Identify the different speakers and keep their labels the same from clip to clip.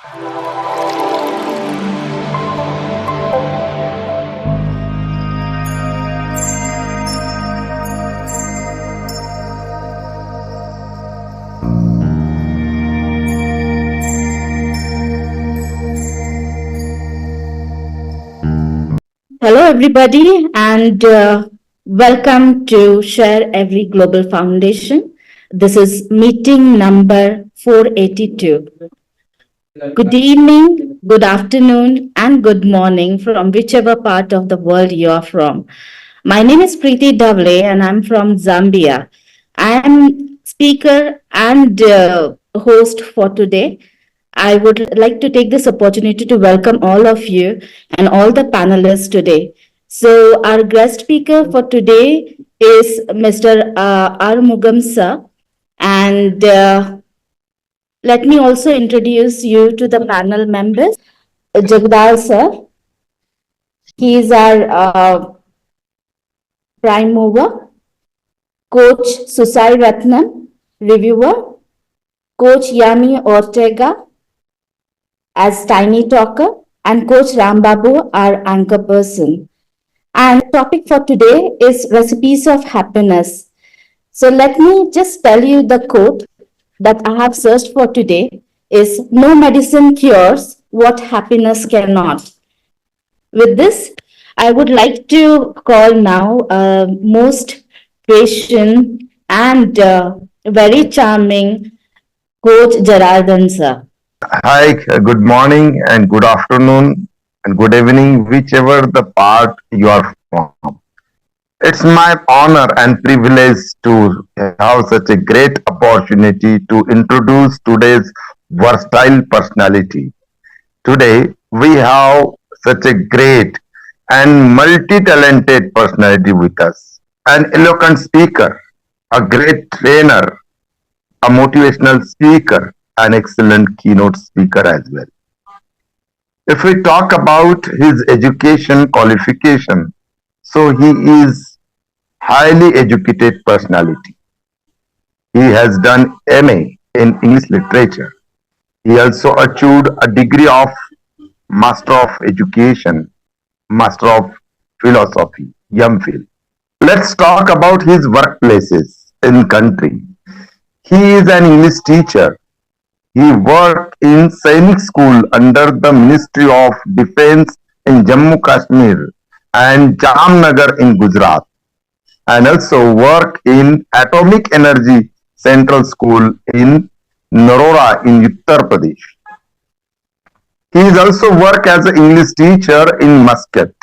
Speaker 1: Hello, everybody, and welcome to sharEvery Global Foundation. This is meeting number 482. Good evening, good afternoon, and good morning from whichever part of the world you are from. My name is Preeti Davle, and I'm from Zambia. I am speaker and host for today. I would like to take this opportunity to welcome all of you and all the panelists today. So, our guest speaker for today is Mr. Arumugam sir, and let me also introduce you to the panel members. Jagdal sir, he is our prime mover. Coach Susai Ratnam, reviewer. Coach Yami Ortega as Tiny Talker, and Coach Rambabu, our anchor person. And the topic for today is recipes of happiness. So let me just tell you the quote that I have searched for today is no medicine cures what happiness cannot. With this, I would like to call now most patient and very charming Coach Jarardan sir.
Speaker 2: Hi, good morning and good afternoon and good evening, whichever the part you are from. It's my honor and privilege to have such a great opportunity to introduce today's versatile personality. Today, we have such a great and multi-talented personality with us. An eloquent speaker, a great trainer, a motivational speaker, an excellent keynote speaker as well. If we talk about his education qualification, so he is highly educated personality. He has done MA in English literature. He also achieved a degree of Master of Education, Master of Philosophy, MPhil. Let's talk about his workplaces in country. He is an English teacher. He worked in Sainik School under the Ministry of Defense in Jammu Kashmir and Jamnagar in Gujarat, and also worked in Atomic Energy Central School in Narora in Uttar Pradesh. He is also worked as an English teacher in Muscat.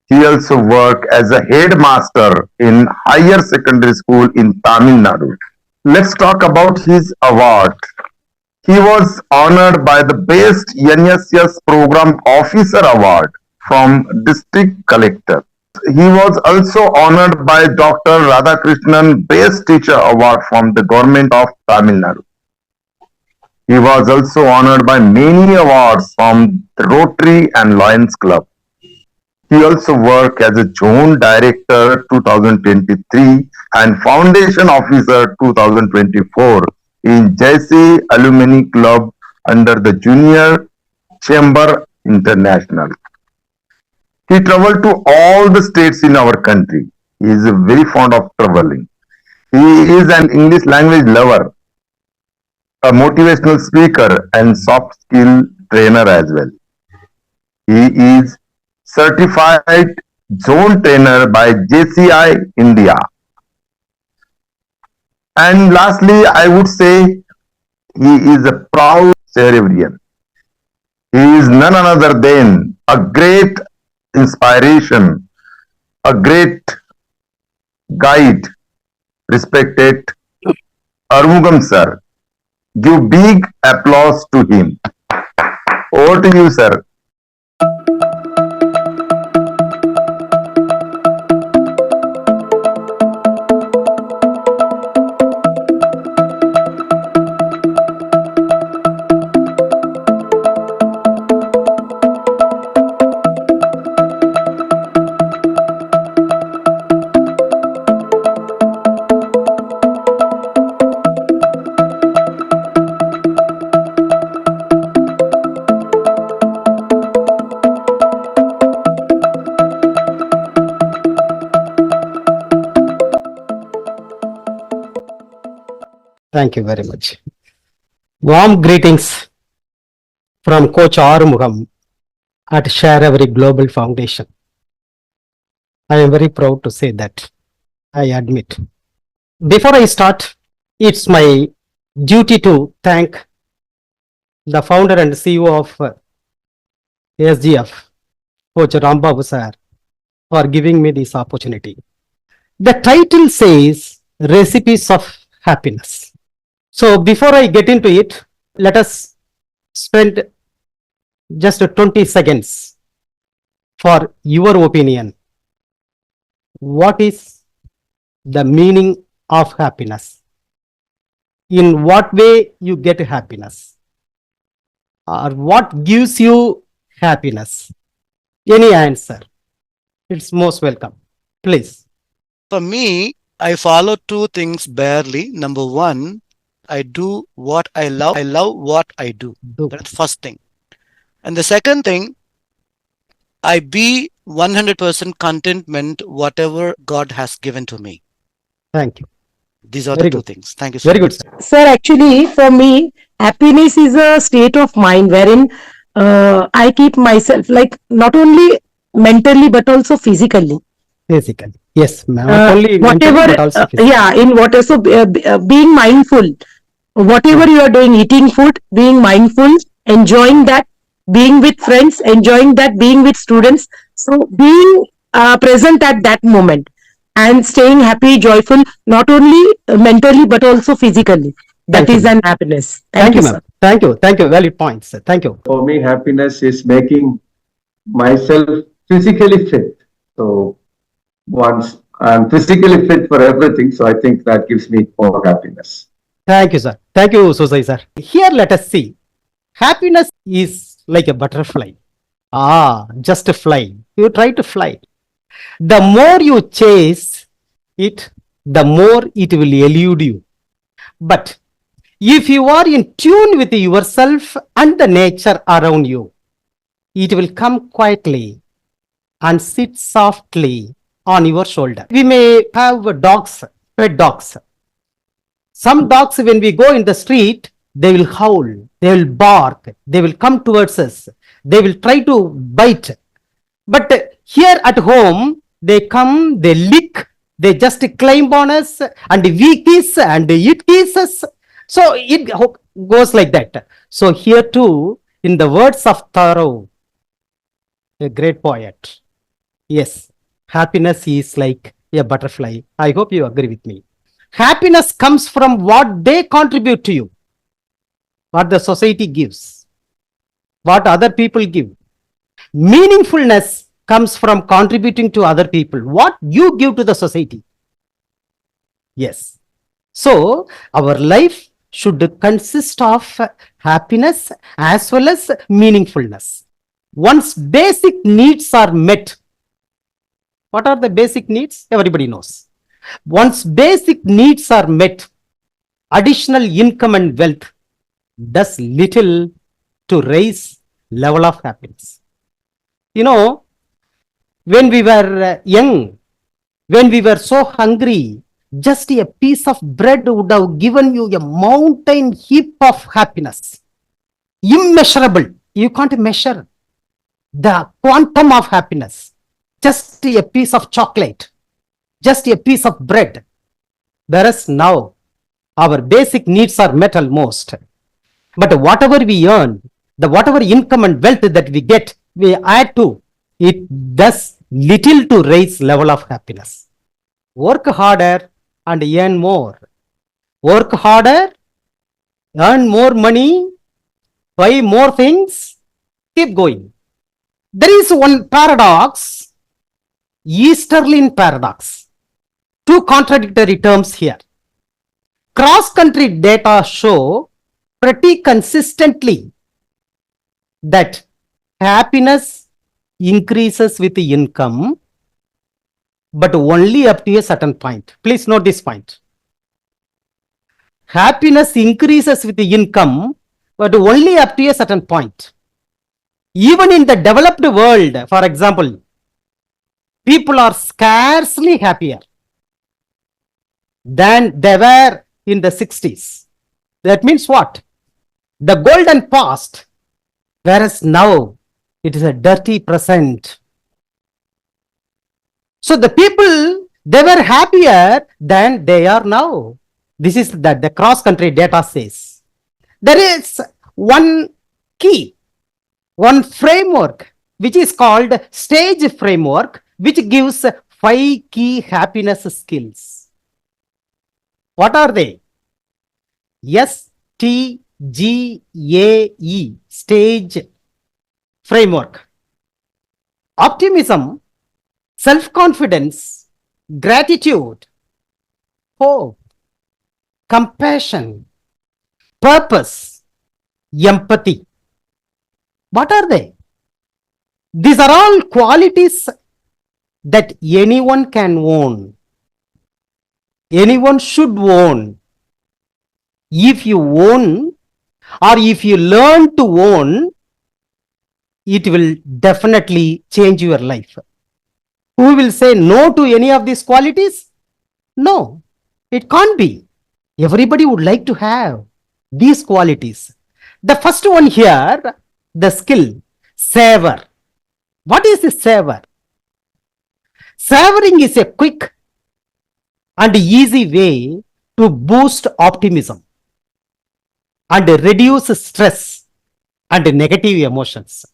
Speaker 2: He also worked as a headmaster in higher secondary school in Tamil Nadu. Let's talk about his award. He was honored by the Best NSS Program Officer Award from District Collector. He was also honored by Dr. Radhakrishnan Best Teacher Award from the Government of Tamil Nadu. He was also honored by many awards from the Rotary and Lions Club. He also worked as a Zone Director 2023 and Foundation Officer 2024 in Jesse Alumni Club under the Junior Chamber International. He traveled to all the states in our country. He is very fond of traveling. He is an English language lover, a motivational speaker and soft skill trainer as well. He is certified zone trainer by JCI India. And lastly, I would say he is a proud sharevrian. He is none other than a great inspiration, a great guide, respected Arumugam sir. Give big applause to him. Over to you, sir.
Speaker 3: Thank you very much. Warm greetings from Coach Arumugam at sharEvery Global Foundation. I am very proud to say that, I admit. Before I start, it's my duty to thank the founder and CEO of SGF, Coach Rambabu sir, for giving me this opportunity. The title says Recipes of Happiness. So before I get into it, let us spend just 20 seconds for your opinion. What is the meaning of happiness? In what way you get happiness? Or what gives you happiness? Any answer? It's most welcome. Please.
Speaker 4: For me, I follow two things barely. Number one, I do what I love. I love what I do. That's the first thing. And the second thing, I be 100% contentment whatever God has given to me.
Speaker 3: Thank you.
Speaker 4: These are
Speaker 3: Very
Speaker 4: the two
Speaker 3: good.
Speaker 4: things. Thank you so
Speaker 3: Very
Speaker 4: much.
Speaker 3: good, sir.
Speaker 5: Sir, actually, for me, happiness is a state of mind wherein I keep myself like not only mentally but also physically.
Speaker 3: Physically. Yes, not only mentally
Speaker 5: Whatever,
Speaker 3: but also physically.
Speaker 5: yeah, in whatever. So, being mindful, whatever you are doing, eating food, being mindful, enjoying that, being with friends, enjoying that, being with students. So, being present at that moment and staying happy, joyful, not only mentally but also physically. That
Speaker 3: Thank you,
Speaker 5: is
Speaker 3: ma'am.
Speaker 5: an happiness.
Speaker 3: Thank you,
Speaker 5: sir.
Speaker 3: ma'am. Thank you. Thank you. Valid points, sir. Thank you.
Speaker 6: For me, happiness is making myself physically fit. So once I'm physically fit for everything, so I think that gives me more happiness.
Speaker 3: Thank you, sir. Thank you, Susai, sir. Here, let us see. Happiness is like a butterfly. Just a fly. You try to fly. The more you chase it, the more it will elude you. But if you are in tune with yourself and the nature around you, it will come quietly and sit softly on your shoulder. We may have dogs, pet dogs. Some dogs, when we go in the street, they will howl, they will bark, they will come towards us, they will try to bite. But here at home, they come, they lick, they just climb on us, and we kiss and it kisses. So it goes like that. So here too, in the words of Thoreau, a great poet, yes, happiness is like a butterfly. I hope you agree with me. Happiness comes from what they contribute to you, what the society gives, what other people give. Meaningfulness comes from contributing to other people, what you give to the society. Yes. So our life should consist of happiness as well as meaningfulness. Once basic needs are met, what are the basic needs? Everybody knows. Once basic needs are met, additional income and wealth does little to raise level of happiness. You know, when we were young, when we were so hungry, just a piece of bread would have given you a mountain heap of happiness. Immeasurable. You can't measure the quantum of happiness. Just a piece of chocolate, just a piece of bread. Whereas now, our basic needs are met almost. But whatever we earn, whatever income and wealth that we get, we add to, it does little to raise level of happiness. Work harder and earn more. Work harder, earn more money, buy more things, keep going. There is one paradox, Easterlin paradox. Two contradictory terms here. Cross-country data show pretty consistently that happiness increases with the income, but only up to a certain point. Please note this point. Happiness increases with the income, but only up to a certain point. Even in the developed world, for example, people are scarcely happier than they were in the 60s. That means what? The golden past, whereas now it is a dirty present. So the people, they were happier than they are now. This is that the cross-country data says. There is one key, one framework, which is called S.T.A.G.E framework, which gives 5 key happiness skills. What are they? S.T.G.E, S.T.A.G.E framework. Optimism, self-confidence, gratitude, hope, compassion, purpose, empathy. What are they? These are all qualities that anyone can own. Anyone should own. If you own or if you learn to own, it will definitely change your life. Who will say no to any of these qualities? No, it can't be. Everybody would like to have these qualities. The first one here, the skill, savor. What is the savor? Savoring is a quick and easy way to boost optimism and reduce stress and negative emotions.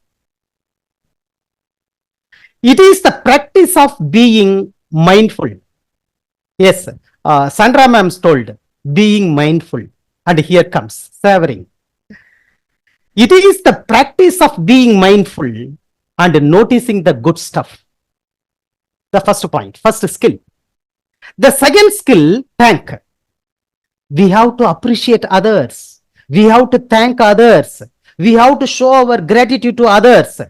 Speaker 3: It is the practice of being mindful. Yes, Sandra ma'am told, being mindful. And here comes savoring. It is the practice of being mindful and noticing the good stuff. The first point, first skill. The second skill, thank. We have to appreciate others. We have to thank others. We have to show our gratitude to others.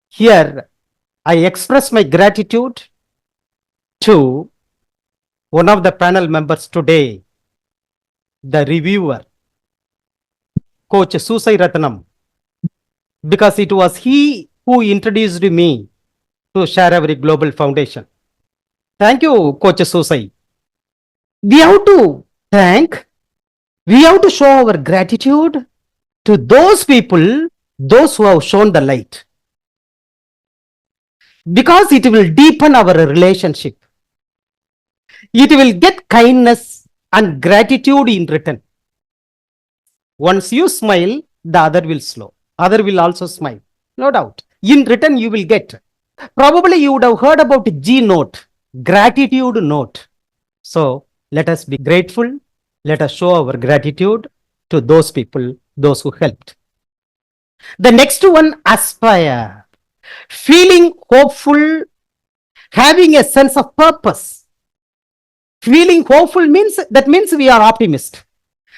Speaker 3: Here, I express my gratitude to one of the panel members today, the reviewer, Coach Susai Ratnam, because it was he who introduced me to sharEvery Global Foundation. Thank you, Coach Susai. We have to thank, we have to show our gratitude to those people, those who have shown the light. Because it will deepen our relationship. It will get kindness and gratitude in return. Once you smile, the other will slow. Other will also smile. No doubt. In return, you will get. Probably you would have heard about G note, gratitude note. So let us be grateful. Let us show our gratitude to those people, those who helped. The next one, aspire. Feeling hopeful, having a sense of purpose. Feeling hopeful means, that means we are optimist.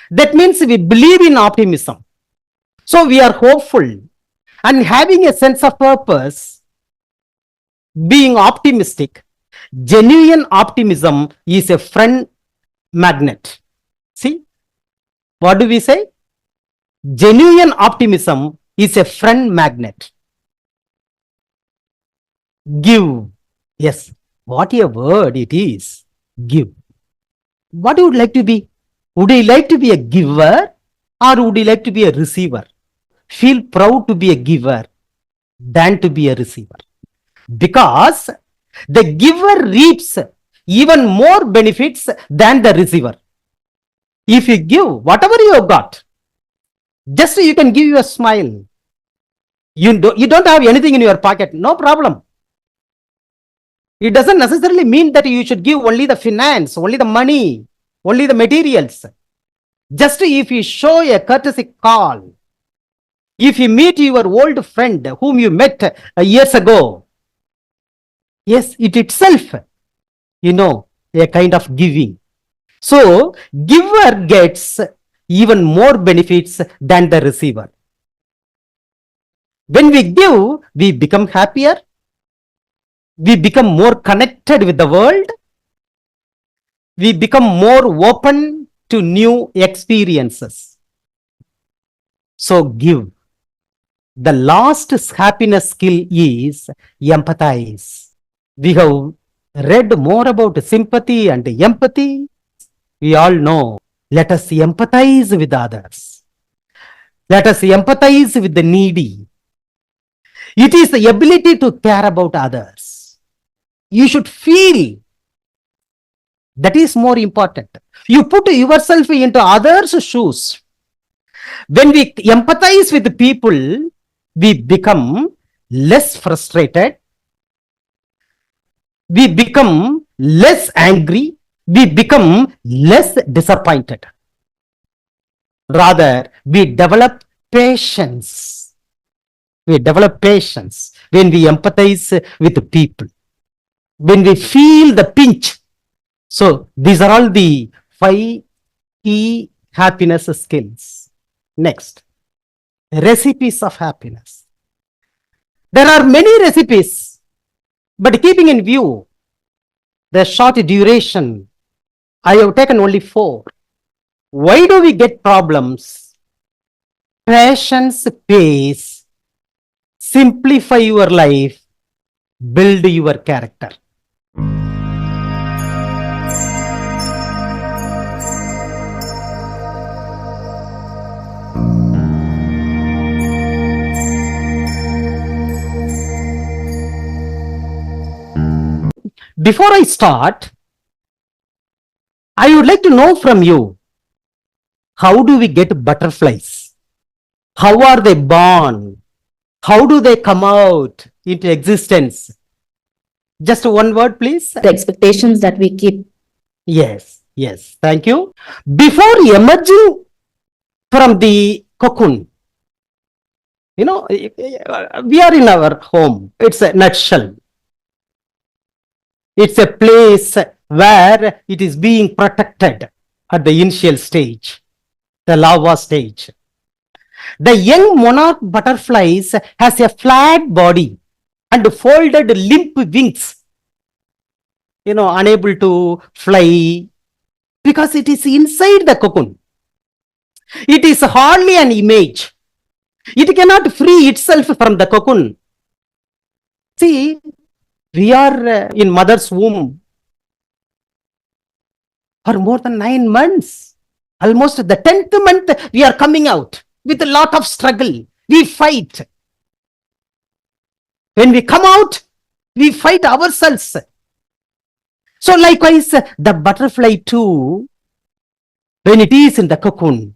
Speaker 3: That means we believe in optimism. So we are hopeful and having a sense of purpose, being optimistic. Genuine optimism is a friend magnet. See, what do we say? Genuine optimism is a friend magnet. Give. Yes, what a word it is. Give. What would you like to be? Would you like to be a giver or would you like to be a receiver? Feel proud to be a giver than to be a receiver. Because the giver reaps even more benefits than the receiver. If you give whatever you have got, just you can give you a smile. You don't have anything in your pocket, no problem. It doesn't necessarily mean that you should give only the finance, only the money, only the materials. Just if you show a courtesy call, if you meet your old friend whom you met years ago, yes, it itself, a kind of giving. So, giver gets even more benefits than the receiver. When we give, we become happier. We become more connected with the world. We become more open to new experiences. So give. The last happiness skill is empathize. We have read more about sympathy and empathy. We all know Let us empathize with others. Let us empathize with the needy. It is the ability to care about others. You should feel. That is more important. You put yourself into others' shoes. When we empathize with the people, we become less frustrated. We become less angry. We become less disappointed. Rather, we develop patience. We develop patience when we empathize with the people. When we feel the pinch. So, these are all the 5 key happiness skills. Next, recipes of happiness. There are many recipes, but keeping in view the short duration, I have taken only 4. Why do we get problems? Patience pays. Simplify your life. Build your character. Before I start, I would like to know from you, how do we get butterflies? How are they born? How do they come out into existence? Just one word, please.
Speaker 1: The expectations that we keep.
Speaker 3: Yes, yes. Thank you. Before emerging from the cocoon, we are in our home. It's a nutshell. It's a place where it is being protected at the initial stage, the larva stage. The young monarch butterflies has a flat body and folded limp wings, unable to fly because it is inside the cocoon. It is hardly an image. It cannot free itself from the cocoon. See, we are in mother's womb for more than 9 months. Almost the 10th month, we are coming out with a lot of struggle. We fight. When we come out, we fight ourselves. So likewise, the butterfly too, when it is in the cocoon,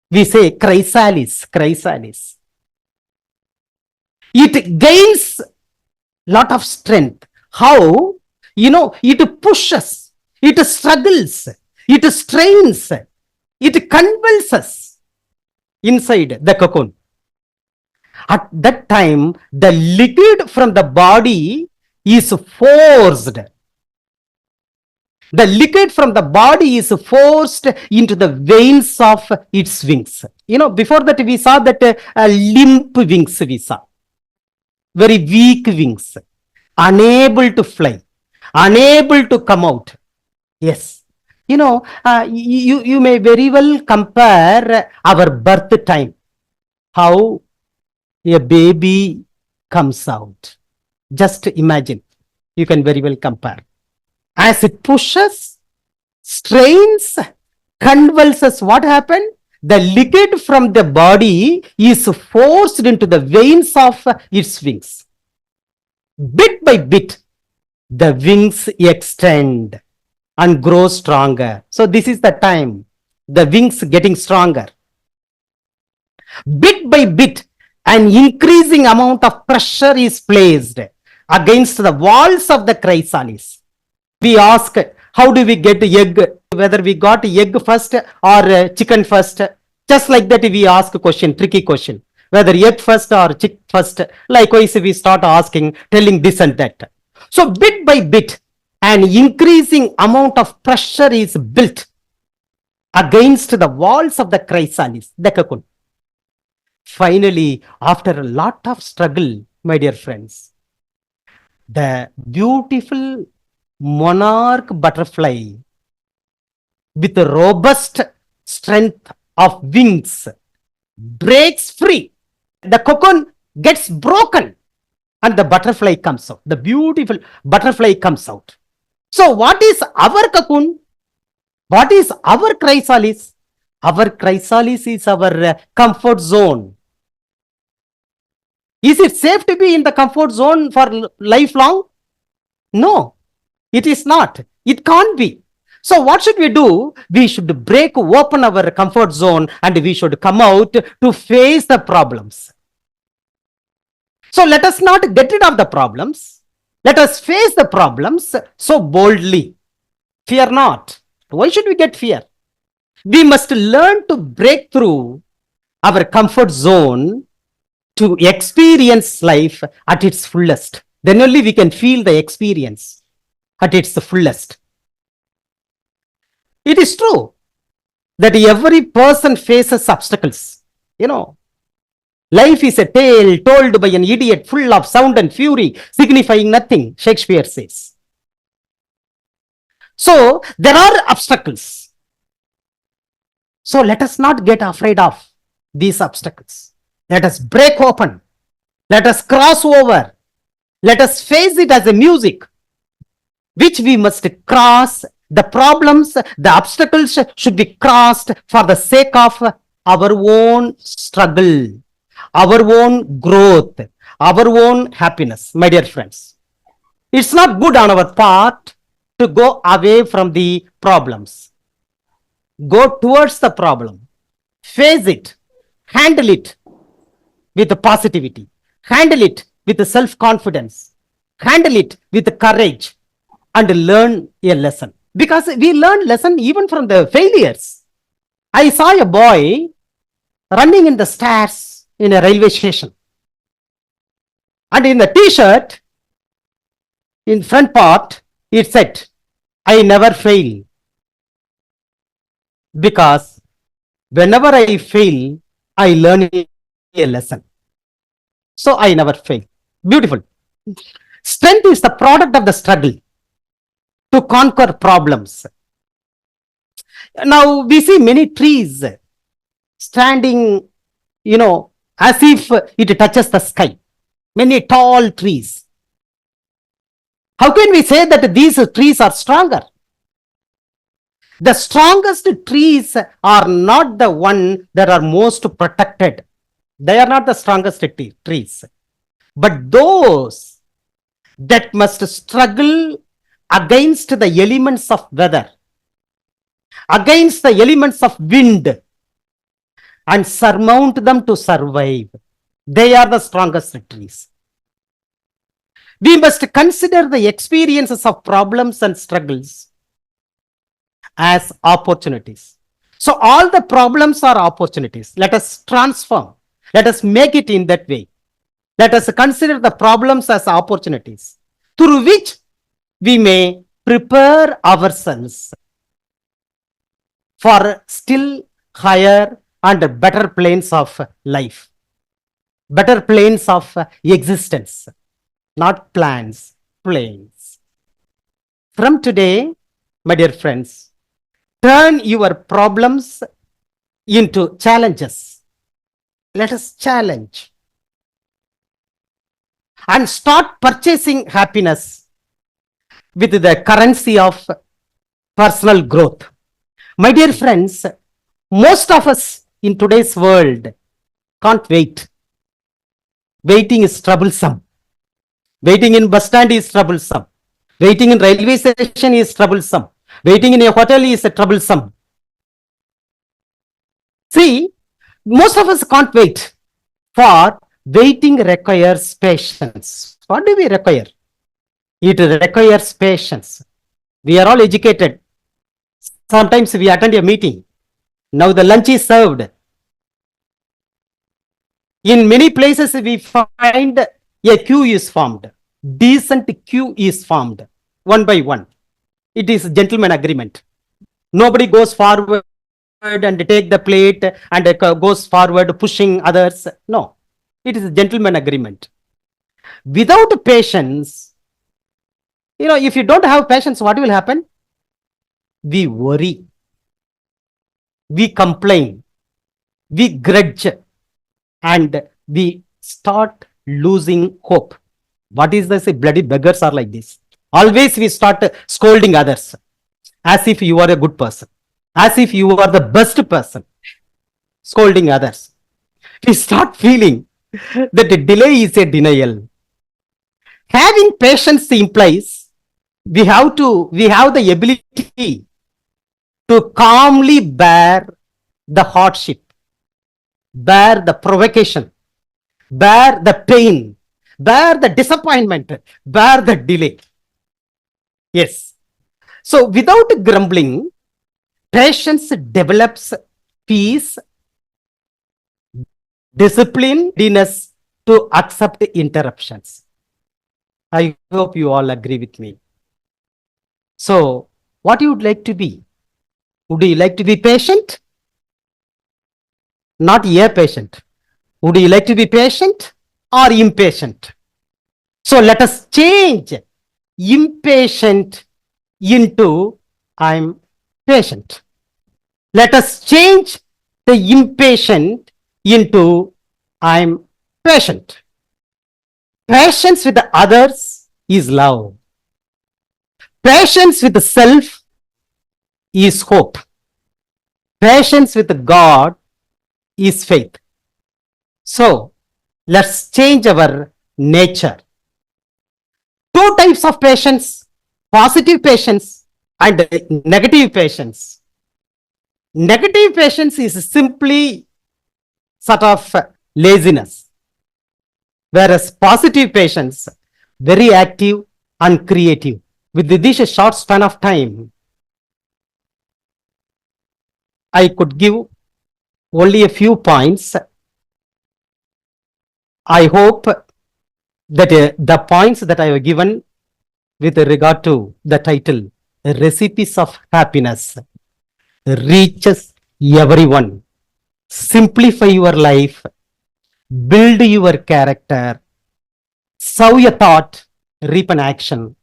Speaker 3: we say chrysalis, chrysalis. It gains lot of strength. How? It pushes, it struggles, it strains, it convulses inside the cocoon. At that time, the liquid from the body is forced. The liquid from the body is forced into the veins of its wings. Before that we saw that limp wings we saw. Very weak wings. Unable to fly. Unable to come out. Yes. You may very well compare our birth time. How a baby comes out. Just imagine. You can very well compare. As it pushes, strains, convulses, what happened? The liquid from the body is forced into the veins of its wings. Bit by bit, the wings extend and grow stronger. So this is the time, the wings getting stronger. Bit by bit, an increasing amount of pressure is placed against the walls of the chrysalis. We ask, how do we get egg? Whether we got egg first or chicken first. Just like that we ask a question, tricky question. Whether egg first or chick first. Likewise we start asking, telling this and that. So bit by bit, an increasing amount of pressure is built against the walls of the chrysalis, the cocoon. Finally, after a lot of struggle, my dear friends, the beautiful monarch butterfly with a robust strength of wings breaks free. The cocoon gets broken and the butterfly comes out. The beautiful butterfly comes out. So what is our cocoon? What is our chrysalis? Our chrysalis is our comfort zone. Is it safe to be in the comfort zone for lifelong? No, it is not. It can't be. So what should we do? We should break open our comfort zone and we should come out to face the problems. So let us not get rid of the problems. Let us face the problems so boldly. Fear not. Why should we get fear? We must learn to break through our comfort zone to experience life at its fullest. Then only we can feel the experience at its fullest. It is true that every person faces obstacles. Life is a tale told by an idiot full of sound and fury, signifying nothing, Shakespeare says. So there are obstacles. So let us not get afraid of these obstacles. Let us break open. Let us cross over. Let us face it as a music, which we must cross. The problems, the obstacles should be crossed for the sake of our own struggle, our own growth, our own happiness, my dear friends. It's not good on our part to go away from the problems. Go towards the problem. Face it. Handle it with positivity. Handle it with self-confidence. Handle it with courage and learn a lesson. Because we learn lesson even from the failures. I saw a boy running in the stairs in a railway station. And in the t-shirt, in front part, it said, I never fail. Because whenever I fail, I learn a lesson. So I never fail. Beautiful. Strength is the product of the struggle to conquer problems. Now we see many trees standing, as if it touches the sky. Many tall trees. How can we say that these trees are stronger? The strongest trees are not the one that are most protected. They are not the strongest trees. But those that must struggle against the elements of weather, against the elements of wind, and surmount them to survive. They are the strongest trees. We must consider the experiences of problems and struggles as opportunities. So all the problems are opportunities. Let us transform. Let us make it in that way. Let us consider the problems as opportunities through which we may prepare ourselves for still higher and better planes of life, better planes of existence, not plans, planes. From today, my dear friends, turn your problems into challenges. Let us challenge and start purchasing happiness with the currency of personal growth. My dear friends, most of us in today's world can't wait. Waiting is troublesome. Waiting in bus stand is troublesome. Waiting in railway station is troublesome. Waiting in a hotel is troublesome. See, most of us can't wait. For waiting requires patience. What do we require? It requires patience. We are all educated. Sometimes we attend a meeting. Now the lunch is served. In many places we find a queue is formed. Decent queue is formed. One by one. It is gentleman agreement. Nobody goes forward and take the plate and goes forward pushing others. No. It is a gentleman agreement. Without patience, if you don't have patience, what will happen? We worry. We complain. We grudge. And we start losing hope. What is this? Bloody beggars are like this. Always we start scolding others as if you are a good person. as if you are the best person, scolding others. We start feeling that the delay is a denial. Having patience implies we have the ability to calmly bear the hardship, bear the provocation, bear the pain, bear the disappointment, bear the delay. Yes. So without grumbling, patience develops peace, discipline, readiness to accept interruptions. I hope you all agree with me. So what you would like to be? Would you like to be patient? Not a patient. Would you like to be patient or impatient? So let us change impatient into I'm patient. Let us change the impatient into I'm patient. Patience with the others is love. Patience with the self is hope. Patience with God is faith. So let's change our nature. Two types of patience, positive patience and negative patience. Negative patience is simply sort of laziness, whereas positive patience, very active and creative. With this short span of time, I could give only a few points. I hope that the points that I have given with regard to the title, Recipes of Happiness, reaches everyone. Simplify your life, build your character, sow a thought, reap an action,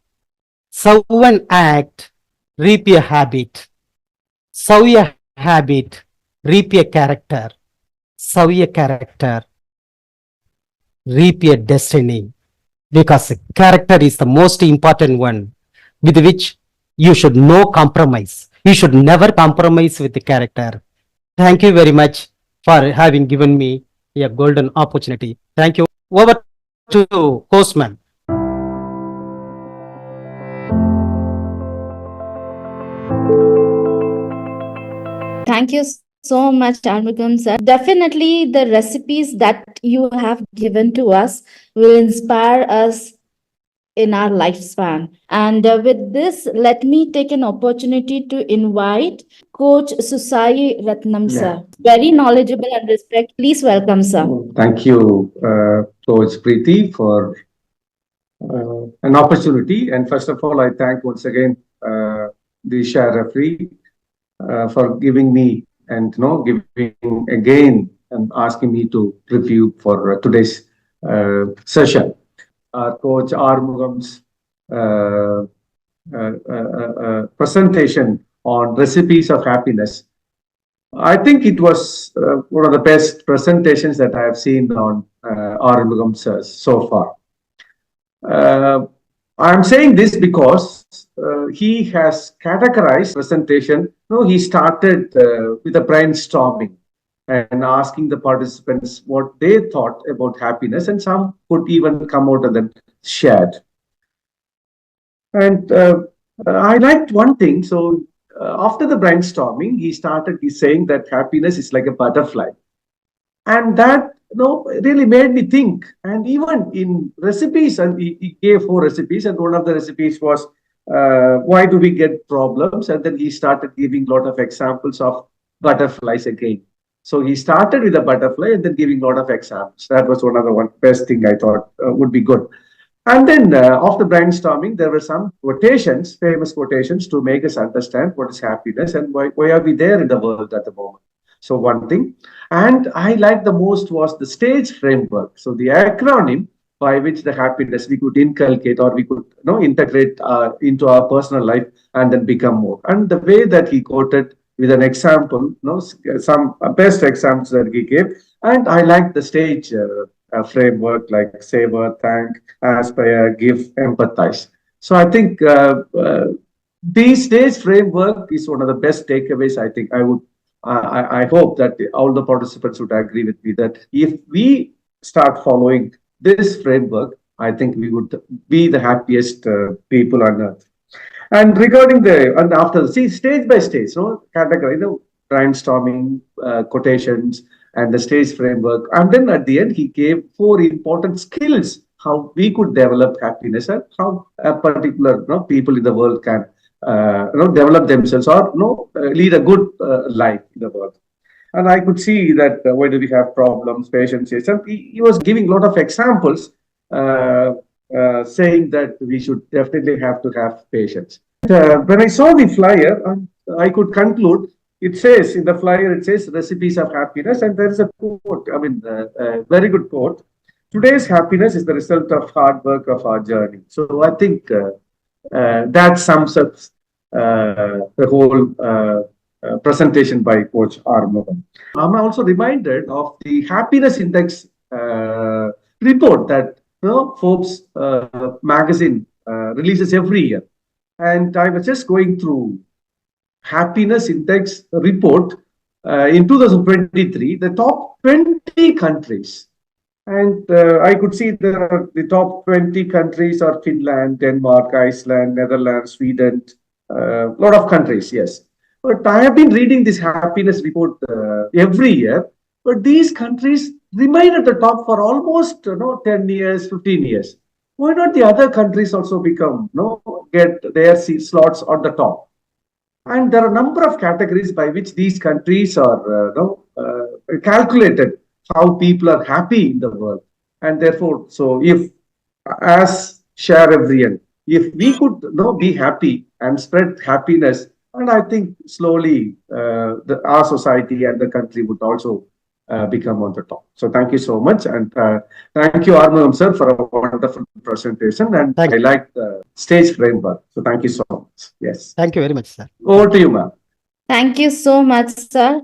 Speaker 3: sow an act, reap a habit, sow a habit, reap a character, sow a character, reap a destiny. Because character is the most important one with which you should no compromise. You should never compromise with the character. Thank you very much for having given me a golden opportunity. Thank you. Over to Postman.
Speaker 1: Thank you so much, Arumugam sir. Definitely, the recipes that you have given to us will inspire us in our lifespan. And with this, let me take an opportunity to invite Coach Susai Ratnam sir. Very knowledgeable and respect. Please welcome, sir.
Speaker 6: Thank you, Coach Preeti, for an opportunity. And first of all, I thank once again the sharEvery for giving me and giving again and asking me to review for today's session. Coach Arumugam's presentation on recipes of happiness. I think it was one of the best presentations that I have seen on Arumugam so far. I'm saying this because he has categorized presentation. He started with a brainstorming and asking the participants what they thought about happiness, and some could even come out and then shared. And I liked one thing. So after the brainstorming, he started saying that happiness is like a butterfly, and that really made me think. And even in recipes, and he gave 4 recipes, and one of the recipes was why do we get problems? And then he started giving a lot of examples of butterflies again. So he started with a butterfly and then giving a lot of examples. That was one of the best thing I thought would be good. And then after brainstorming, there were some quotations, famous quotations, to make us understand what is happiness and why are we there in the world at the moment. So one thing. And I liked the most was the STAGE framework. So the acronym by which the happiness we could inculcate or we could integrate into our personal life and then become more. And the way that he quoted with an example, some best examples that he gave. And I liked the STAGE framework like savor, thank, aspire, give, empathize. So I think the stage framework is one of the best takeaways. I think I hope that all the participants would agree with me that if we start following this framework, I think we would be the happiest people on earth. And regarding and after see stage by stage, category, brainstorming, quotations, and the stage framework. And then at the end, he gave 4 important skills how we could develop happiness and how a particular people in the world can develop themselves or lead a good life in the world. And I could see that why do we have problems, patience, and he was giving a lot of examples saying that we should definitely have to have patience. When I saw the flyer, I could conclude. It says in the flyer, it says recipes of happiness, and there is a quote. I mean, a very good quote. Today's happiness is the result of hard work of our journey. So I think that sums up the whole presentation by Coach Arumugam. I'm also reminded of the happiness index report that Forbes magazine releases every year. And I was just going through happiness index report in 2023, the top 20 countries. And I could see the top 20 countries are Finland, Denmark, Iceland, Netherlands, Sweden, a lot of countries, yes. But I have been reading this happiness report every year, but these countries remain at the top for almost 10 years, 15 years. Why not the other countries also become, get their slots on the top? And there are a number of categories by which these countries are calculated how people are happy in the world. And therefore, so if as sharEvery, if we could be happy and spread happiness, and I think slowly our society and the country would also become on the top. So thank you so much. And thank you, Arumugam sir, for a wonderful presentation. And I like the stage framework. So thank you so much. Yes.
Speaker 3: Thank you very much, sir.
Speaker 6: Over to you, ma'am.
Speaker 1: Thank you so much, sir.